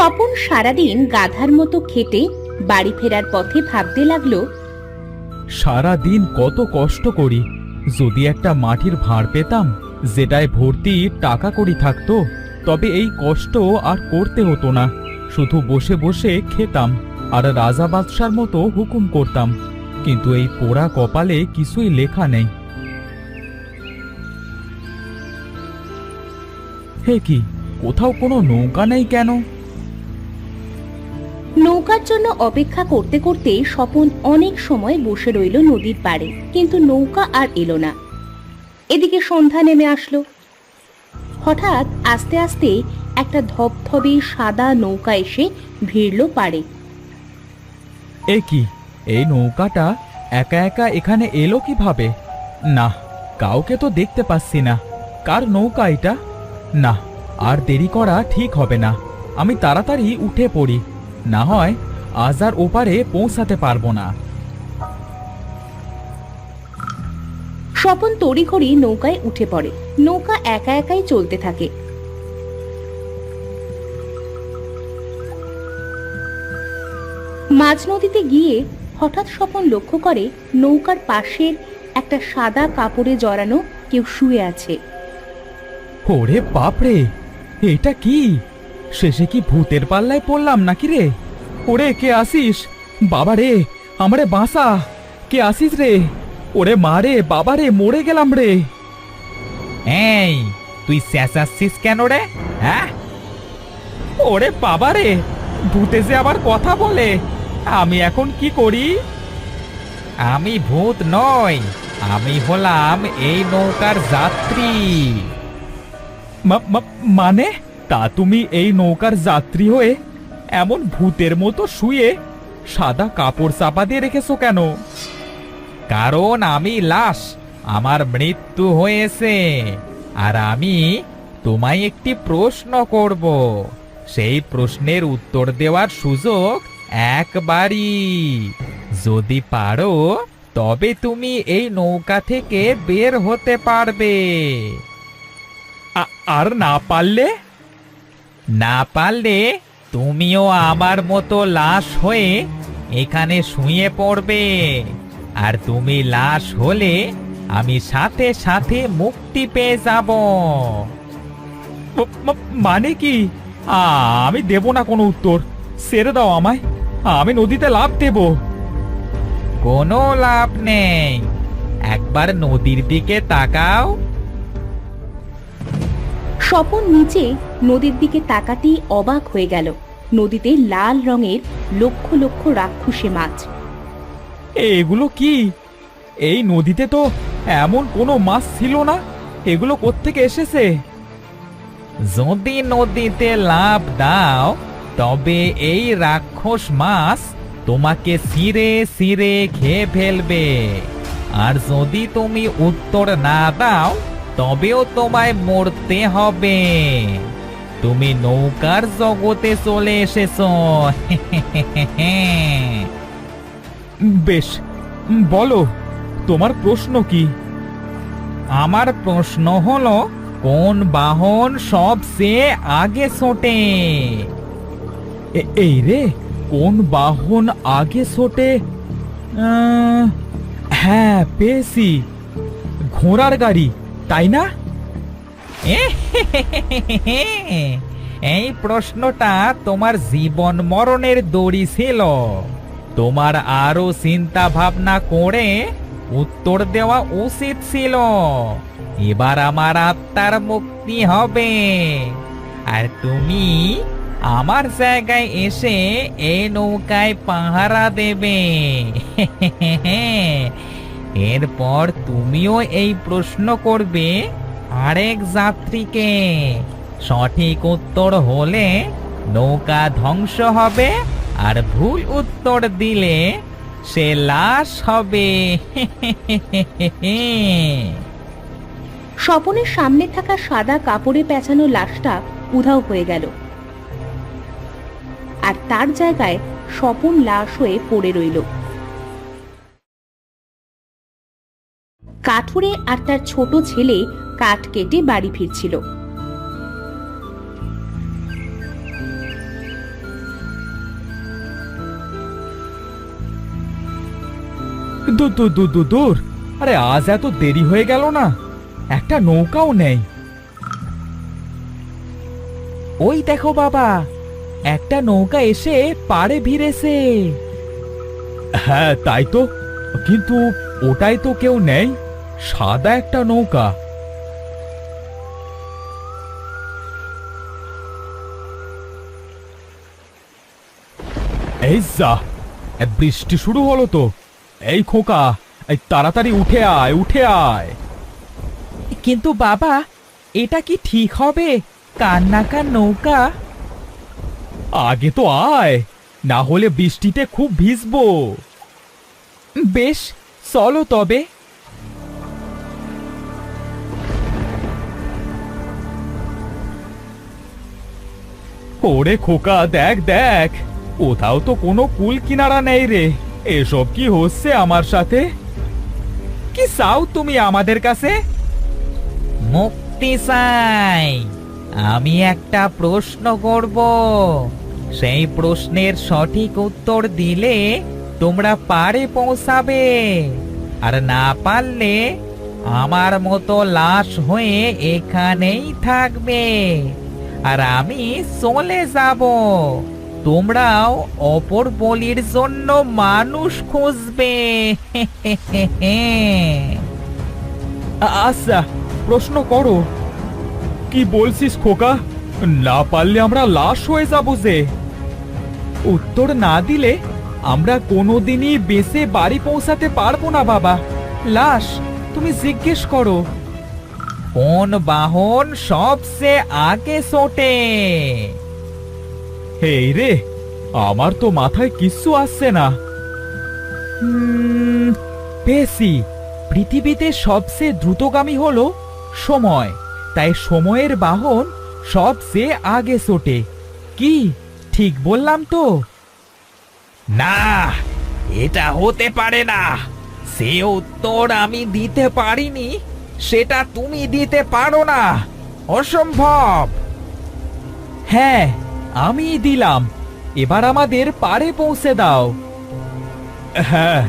স্বপন সারাদিন গাধার মতো খেটে বাড়ি ফেরার পথে ভাবতে লাগলো, সারা দিন কত কষ্ট করি, যদি একটা মাটির ভাঁড় পেতাম যেটায় ভর্তি টাকা কড়ি থাকতো, তবে এই কষ্ট আর করতে হতো না। শুধু বসে বসে খেতাম আর রাজা বাদশার মতো হুকুম করতাম। কিন্তু এই পোড়া কপালে কিছুই লেখা নেই। হে কি, কোথাও কোনো নৌকা নেই কেন? নৌকার জন্য অপেক্ষা করতে করতে স্বপন অনেক সময় বসে রইল নদীর পাড়ে, কিন্তু নৌকা আর এলো না। এদিকে সন্ধ্যা নেমে আসলো। হঠাৎ আস্তে আস্তে একটা ধবধবে সাদা নৌকা এসে ভিড়ল পাড়ে। এ কি, এই নৌকাটা একা একা এখানে এলো কিভাবে? না, কাউকে তো দেখতে পাচ্ছি না। কার নৌকা এটা? না, আর দেরি করা ঠিক হবে না। আমি তাড়াতাড়ি উঠে পড়ি, না হয় আজ আর ওপারে পৌঁছাতে পারবো না। স্বপন তড়িঘড়ি নৌকায় উঠে পড়ে। নৌকা একা একাই চলতে থাকে। মাঝ নদীতে গিয়ে হঠাৎ স্বপন লক্ষ্য করে নৌকার পাশের একটা সাদা কাপড়ে জড়ানো কেউ শুয়ে আছে। ওরে বাপরে, এটা কি? শেষে কি ভূতের পাল্লায় পড়লাম নাকি রে? ওরে, কে আসিস? বাবা রে, আমারে বাঁচা! কে আসিস রে? ওরে মা রে, বাবা রে, মরে গেলাম রে! এই, তুই চেঁচাচ্ছিস কেন রে? হ্যাঁ? ওরে বাবা রে, ভূতে যে আবার কথা বলে! আমি এখন কি করি? আমি ভূত নই, আমি হলাম এই নৌকার যাত্রী। মানে, তা তুমি এই নৌকার যাত্রী হয়ে এমন ভূতের মতো শুয়ে সাদা কাপড় চাপা দিয়ে রেখেছো কেন? কারণ আমি লাশ, আমার মৃত্যু হয়েছে। আর আমি তোমায় একটি প্রশ্ন করব, সেই প্রশ্নের উত্তর দেওয়ার সুযোগ একবারই। যদি পারো তবে তুমি এই নৌকা থেকে বের হতে পারবে। আর না পারলে? না পারলে তুমিও আমার মতো লাশ হয়ে এখানে শুয়ে পড়বে। আর তুমি লাশ হলে আমি সাথে সাথে মুক্তি পেয়ে যাব। মানে কি? আমি দেব না কোনো উত্তর। ছেড়ে দাও আমায়, আমি নদীতে লাফ দেব। কোনো লাভ নেই, একবার নদীর দিকে তাকাও। স্বপন নিচে নদীর দিকে তাকাতেই অবাক হয়ে গেল। নদীতে লাল রঙের লক্ষ লক্ষ রাক্ষসে মাছ। এগুলো কি? এই নদীতে তো এমন কোনো মাছ ছিল না। এগুলো কোত্থেকে এসেছে? যদি নদীতে লাফ দাও তবে এই রাক্ষস মাছ তোমাকে ছিঁড়ে ছিঁড়ে খেয়ে ফেলবে। আর যদি তুমি উত্তর না দাও তবেও তোমায় মরতে হবে। তুমি নৌকার জগতে চলে এসেছো। বেশ, বলো, তোমার প্রশ্ন কি? আমার প্রশ্ন হলো, কোন বাহন সবচেয়ে আগে ছোটে? এই রে, কোন বাহন আগে ছোটে? হ্যাঁ, পেয়েছি, ঘোড়ার গাড়ি, তাই না? এই প্রশ্নটা তোমার জীবন মরণের দড়ি ছিল। তোমার আরো চিন্তা ভাবনা করে উত্তর দেওয়া উচিত ছিল। এবার আমার আত্মার মুক্তি হবে, আর তুমি আমার জায়গায় এসে এই নৌকায় পাহারা দেবে। এরপর তুমিও এই প্রশ্ন করবে আরেক যাত্রীকে। সঠিক উত্তর হলে নৌকা ধ্বংস হবে, আর ভুল উত্তর দিলে সে লাশ হবে। স্বপনের সামনে থাকা সাদা কাপড়ে পেঁচানো লাশটা উধাও হয়ে গেল, আর তার জায়গায় স্বপন লাশ হয়ে পড়ে রইল। কাঠুরে আর তার ছোট ছেলে কাঠ কেটে বাড়ি ফিরছিল। দূর দূর দূর দূর দূর, আরে আজ এত দেরি হয়ে গেল না, একটা নৌকাও নেই। ওই দেখো বাবা, একটা নৌকা এসে পাড়ে ভিড়েছে। হ্যাঁ তাই তো, কিন্তু ওটাই তো কেউ নেই, সাদা একটা নৌকা। এই যা, বৃষ্টি শুরু হলো তো। এই খোকা, এই তাড়াতাড়ি উঠে আয়, উঠে আয়। কিন্তু বাবা, এটা কি ঠিক হবে, কান্নাকার নৌকা? আগে তো আয়, না হলে বৃষ্টিতে খুব ভিজবো। বেশ, চলো তবে। ওরে খোকা, দেখ দেখ, কোথাও তো কোনো কুল কিনারা নেই রে। এসব কি হচ্ছে আমার সাথে? কি চাও তুমি আমাদের কাছে? মুক্তি চাই। আমি একটা প্রশ্ন করব, সেই প্রশ্নের সঠিক উত্তর দিলে তোমরা পারে পৌঁছাবে, আর না পারলে আমার মতো লাশ হয়ে এখানেই থাকবে, আর আমি চলে যাব। তোমরাও অপর বলির জন্য মানুষ খুঁজবে। আচ্ছা, প্রশ্ন করো। কি বলছিস খোকা? না পারলে আমরা লাশ হয়ে যাব যে? উত্তর না দিলে আমরা কোনোদিনই বেঁচে বাড়ি পৌঁছাতে পারবো না বাবা। লাশ, তুমি জিজ্ঞেস করো। কোন বাহন সবচেয়ে আগে ছোটে? এই রে, আমার তো মাথায় কিচ্ছু আসছে না। পেয়েছি, পৃথিবীতে সবচেয়ে দ্রুতগামী হলো সময়, তাই সময়ের বাহন সবচেয়ে আগে ছোটে। কি ঠিক বললাম তো? না, এটা হতে পারে না। সে উত্তর আমি দিতে পারিনি, সেটা তুমি দিতে পারো না। অসম্ভব। হ্যাঁ, আমি দিলাম, এবার আমাদের পারে পৌঁছে দাও। হ্যাঁ,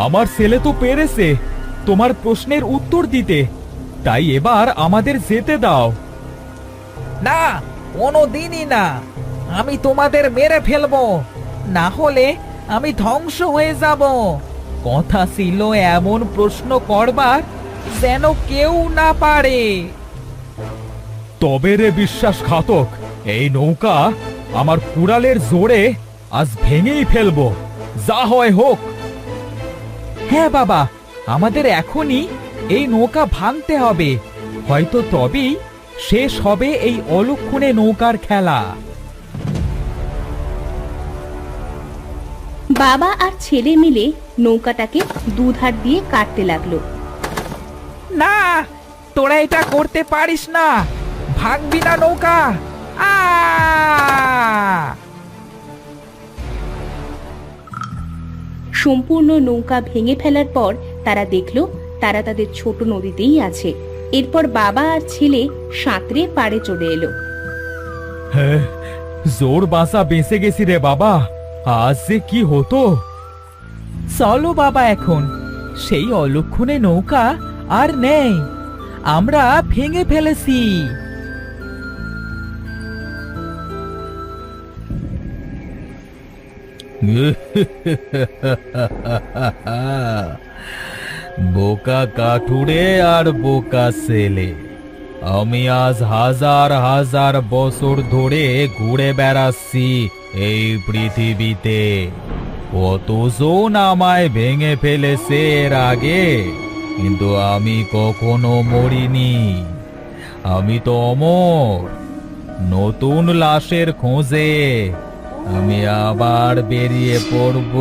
আমার ছেলে তো পেরেছে তোমার প্রশ্নের উত্তর দিতে, তাই এবার আমাদের যেতে দাও। না, কোনো দিনই না। আমি তোমাদের মেরে ফেলবো, না হলে আমি ধ্বংস হয়ে যাব। কথা ছিল এমন প্রশ্ন করবার যেন কেউ না পারে। তবে রে বিশ্বাসঘাতক, এই নৌকা আমার কুড়ালের জোরে আজ ভেঙেই ফেলবো, যা হয় হোক। হ্যাঁ বাবা, আমাদের এখনই এই নৌকা ভাঙতে হবে, হয়তো তবেই শেষ হবে এই অলক্ষণে নৌকার খেলা। বাবা আর ছেলে মিলে নৌকাটাকে দুধার দিয়ে কাটতে লাগলো। না, তোরা এটা করতে পারিস না, ভাঙবি না নৌকা। আ সম্পূর্ণ নৌকা ভেঙে ফেলার পর তারা দেখলো তারা তাদের ছোট নদীতেই আছে। এরপর বাবা আর ছেলে সাঁতরে পাড়ে চলে এলো। হ্যাঁ, জোর বাঁচা বেঁচে গেছি রে বাবা, আজ যে কি হতো। চলো বাবা, এখন সেই অলক্ষণে নৌকা আর নেই, আমরা ভেঙে ফেলেছি। বোকা কাঠুরে আর বোকা ছেলে, আমি আজ হাজার হাজার বছর ধরে ঘুরে বেড়াচ্ছি এই পৃথিবীতে, কতজন আমায় ভেঙে ফেলেছে এর আগে, কিন্তু আমি কখনো মরিনি। আমি তো অমর। নতুন লাশের খোঁজে আমি আবার বেরিয়ে পড়ব।